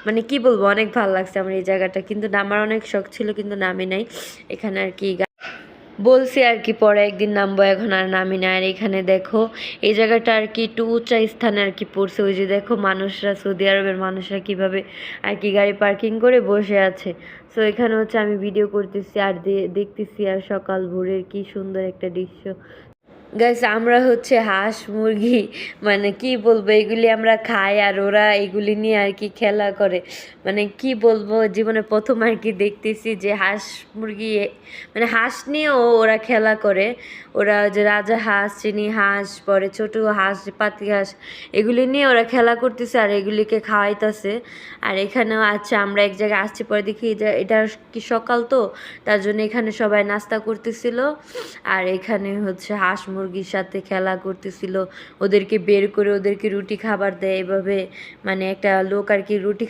মানে কি বলবো, অনেক ভালো লাগছে আমার এই জায়গাটা, কিন্তু নামার অনেক শখ ছিল কিন্তু নামি নাই। এখানে আর কি বলছি আর কি পরে একদিন নামবো, এখন আর নামি না। আর এখানে দেখো এই জায়গাটা আর কি একটু উঁচা স্থানে আর কি পড়ছে। ওই যে দেখো মানুষরা, সৌদি আরবের মানুষরা কিভাবে আর কি গাড়ি পার্কিং করে বসে আছে। সো এখানে হচ্ছে আমি ভিডিও করতেছি আর দেখতেছি আর সকাল ভোরের কি সুন্দর একটা দৃশ্য। গাইস আমরা হচ্ছে হাঁস মুরগি মানে কি বলবো, এগুলি আমরা খাই আর ওরা এগুলি নিয়ে আর কি খেলা করে। মানে কি বলবো, জীবনে প্রথম আর কি দেখতেছি যে হাঁস মুরগি মানে হাঁস নিয়েও ওরা খেলা করে। ওরা যে রাজা হাঁস, চিনি হাঁস, পরে ছোট হাঁস, পাতি হাঁস, এগুলি নিয়ে ওরা খেলা করতেছে আর এগুলিকে খাওয়াইতেছে। আর এখানেও আচ্ছা আমরা এক জায়গায় আসছি, পরে দেখি এটা কি সকাল তো, তার জন্য এখানে সবাই নাস্তা করতেছিল। আর এখানে হচ্ছে হাঁস মুরগির সাথে খেলা করতেছিল, ওদেরকে বের করে ওদেরকে রুটি খাবার দেয় এভাবে। মানে একটা লোক আর কি রুটি